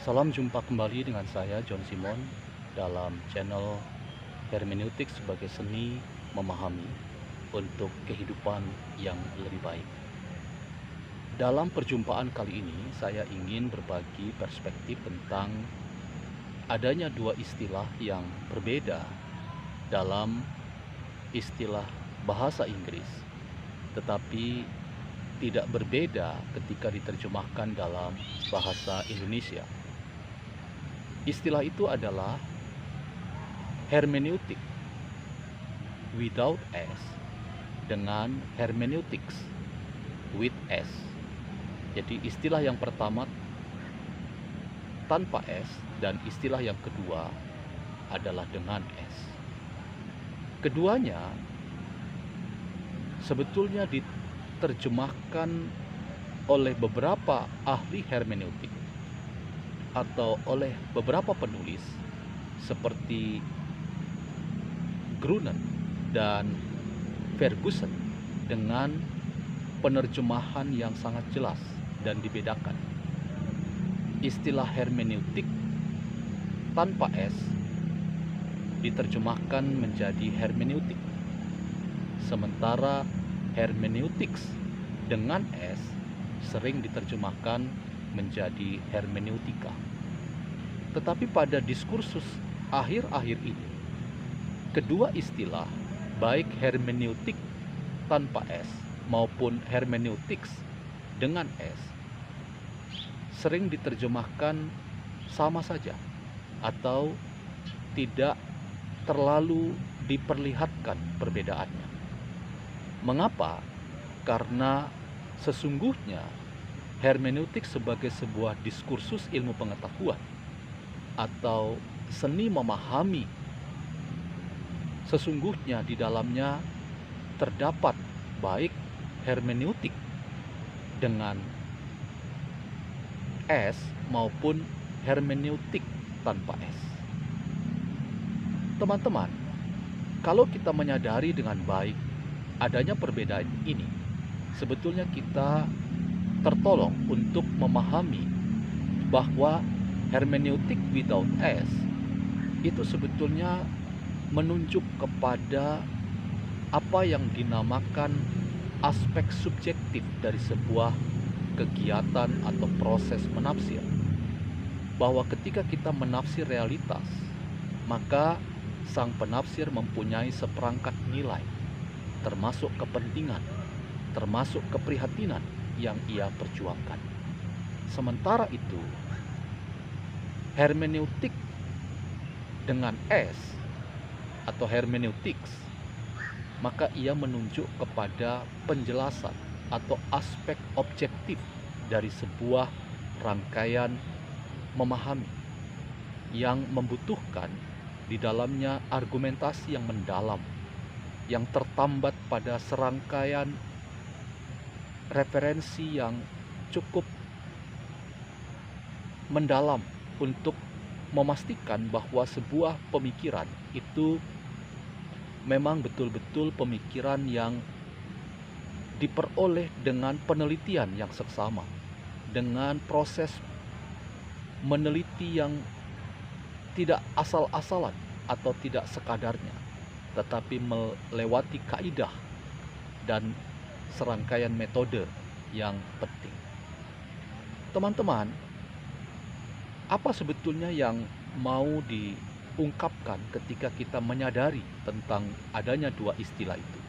Salam jumpa kembali dengan saya John Simon dalam channel Hermeneutik sebagai seni memahami untuk kehidupan yang lebih baik. Dalam perjumpaan kali ini saya ingin berbagi perspektif tentang adanya dua istilah yang berbeda dalam istilah bahasa Inggris, tetapi tidak berbeda ketika diterjemahkan dalam bahasa Indonesia. Istilah itu adalah hermeneutik without S dengan hermeneutics with S. Jadi istilah yang pertama tanpa S dan istilah yang kedua adalah dengan S. Keduanya sebetulnya diterjemahkan oleh beberapa ahli hermeneutik atau oleh beberapa penulis seperti Gruner dan Ferguson dengan penerjemahan yang sangat jelas dan dibedakan. Istilah hermeneutik tanpa S diterjemahkan menjadi hermeneutik, sementara hermeneutics dengan S sering diterjemahkan menjadi hermeneutika. Tetapi pada diskursus akhir-akhir ini, kedua istilah, baik hermeneutik tanpa S maupun hermeneutics dengan S, sering diterjemahkan sama saja atau tidak terlalu diperlihatkan perbedaannya. Mengapa? Karena sesungguhnya hermeneutik sebagai sebuah diskursus ilmu pengetahuan atau seni memahami, sesungguhnya di dalamnya terdapat baik hermeneutik dengan S maupun hermeneutik tanpa S. Teman-teman, kalau kita menyadari dengan baik adanya perbedaan ini, sebetulnya kita tertolong untuk memahami bahwa hermeneutik without S itu sebetulnya menunjuk kepada apa yang dinamakan aspek subjektif dari sebuah kegiatan atau proses menafsir. Bahwa ketika kita menafsir realitas, maka sang penafsir mempunyai seperangkat nilai, termasuk kepentingan, termasuk keprihatinan yang ia perjuangkan. Sementara itu, hermeneutik dengan S atau hermeneutics, maka ia menunjuk kepada penjelasan atau aspek objektif dari sebuah rangkaian memahami yang membutuhkan di dalamnya argumentasi yang mendalam, yang tertambat pada serangkaian referensi yang cukup mendalam untuk memastikan bahwa sebuah pemikiran itu memang betul-betul pemikiran yang diperoleh dengan penelitian yang seksama, dengan proses meneliti yang tidak asal-asalan atau tidak sekadarnya, tetapi melewati kaidah dan serangkaian metode yang penting. Teman-teman, apa sebetulnya yang mau diungkapkan ketika kita menyadari tentang adanya dua istilah itu?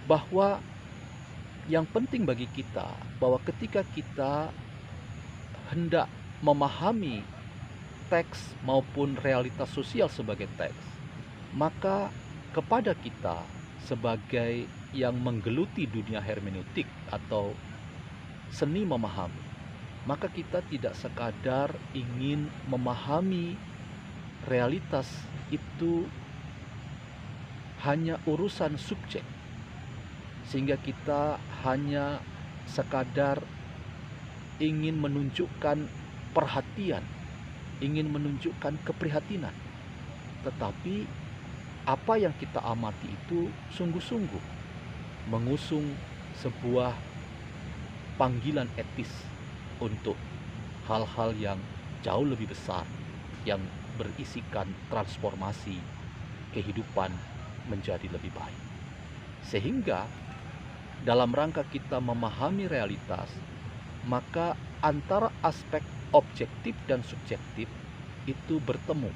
Bahwa yang penting bagi kita, bahwa ketika kita hendak memahami teks maupun realitas sosial sebagai teks, maka kepada kita sebagai yang menggeluti dunia hermeneutik atau seni memahami, maka kita tidak sekadar ingin memahami realitas itu hanya urusan subjek, sehingga kita hanya sekadar ingin menunjukkan perhatian, ingin menunjukkan keprihatinan. Tetapi apa yang kita amati itu sungguh-sungguh mengusung sebuah panggilan etis untuk hal-hal yang jauh lebih besar yang berisikan transformasi kehidupan menjadi lebih baik. Sehingga dalam rangka kita memahami realitas, maka antara aspek objektif dan subjektif itu bertemu,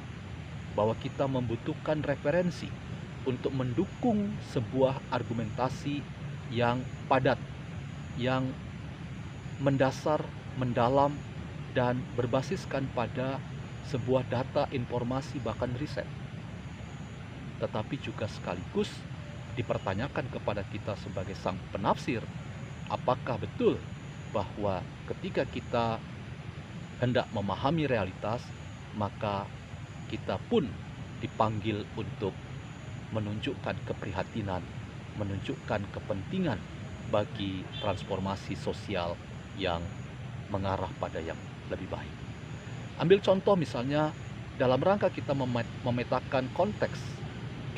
bahwa kita membutuhkan referensi untuk mendukung sebuah argumentasi yang padat, yang mendasar, mendalam, dan berbasiskan pada sebuah data, informasi, bahkan riset. Tetapi juga sekaligus dipertanyakan kepada kita sebagai sang penafsir, apakah betul bahwa ketika kita hendak memahami realitas, maka kita pun dipanggil untuk menunjukkan keprihatinan, menunjukkan kepentingan bagi transformasi sosial yang mengarah pada yang lebih baik. Ambil contoh misalnya dalam rangka kita memetakan konteks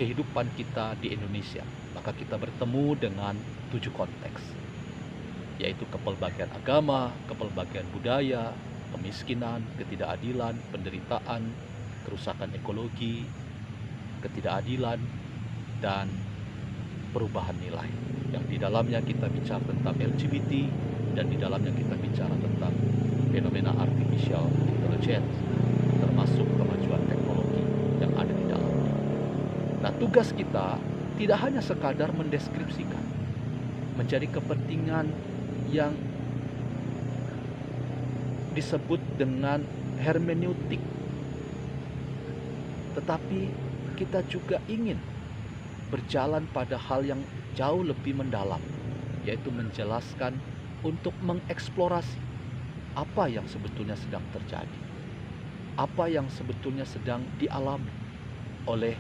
kehidupan kita di Indonesia, maka kita bertemu dengan 7 konteks, yaitu kepelbagaian agama, kepelbagaian budaya, kemiskinan, ketidakadilan, penderitaan, kerusakan ekologi, ketidakadilan, dan perubahan nilai. Yang di dalamnya kita bicara tentang LGBT, dan di dalamnya kita bicara tentang fenomena artificial intelligence, termasuk kemajuan teknologi yang ada di dalamnya. Nah, tugas kita tidak hanya sekadar mendeskripsikan, menjadi kepentingan yang disebut dengan hermeneutik, tetapi kita juga ingin berjalan pada hal yang jauh lebih mendalam, yaitu menjelaskan untuk mengeksplorasi apa yang sebetulnya sedang terjadi, apa yang sebetulnya sedang dialami oleh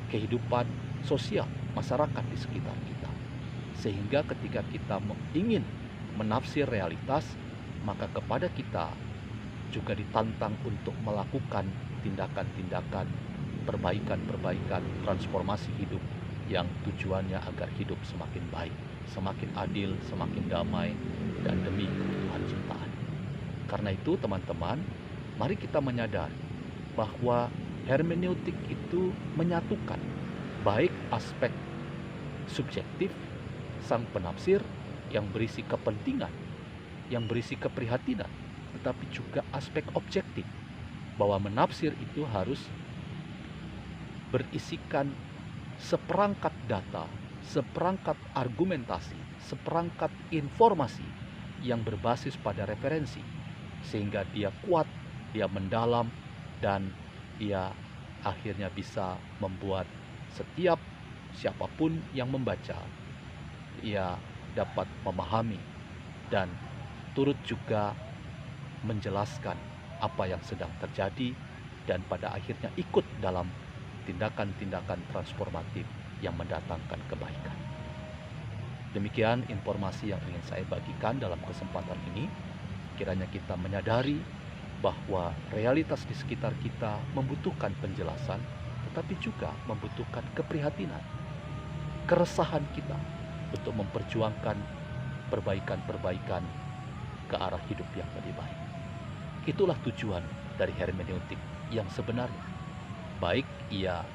kehidupan sosial masyarakat di sekitar kita. Sehingga ketika kita ingin menafsir realitas, maka kepada kita juga ditantang untuk melakukan tindakan-tindakan perbaikan-perbaikan transformasi hidup yang tujuannya agar hidup semakin baik, semakin adil, semakin damai, dan demi keutuhan ciptaan. Karena itu teman-teman, mari kita menyadari bahwa hermeneutik itu menyatukan baik aspek subjektif sang penafsir yang berisi kepentingan, yang berisi keprihatinan, tetapi juga aspek objektif, bahwa menafsir itu harus berisikan seperangkat data, seperangkat argumentasi, seperangkat informasi yang berbasis pada referensi, sehingga dia kuat, dia mendalam, dan ia akhirnya bisa membuat setiap siapapun yang membaca, ia dapat memahami dan turut juga menjelaskan apa yang sedang terjadi, dan pada akhirnya ikut dalam tindakan-tindakan transformatif yang mendatangkan kebaikan. Demikian informasi yang ingin saya bagikan dalam kesempatan ini. Kiranya kita menyadari bahwa realitas di sekitar kita membutuhkan penjelasan, tetapi juga membutuhkan keprihatinan, keresahan kita untuk memperjuangkan perbaikan-perbaikan ke arah hidup yang lebih baik. Itulah tujuan dari hermeneutik yang sebenarnya, baik ia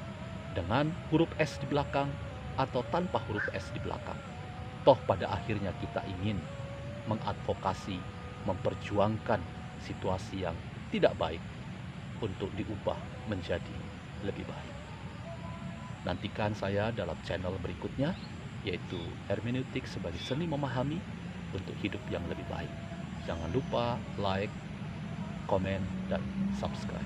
dengan huruf S di belakang atau tanpa huruf S di belakang. Toh pada akhirnya kita ingin mengadvokasi, memperjuangkan situasi yang tidak baik untuk diubah menjadi lebih baik. Nantikan saya dalam channel berikutnya, yaitu hermeneutik sebagai seni memahami untuk hidup yang lebih baik. Jangan lupa like, komen, dan subscribe.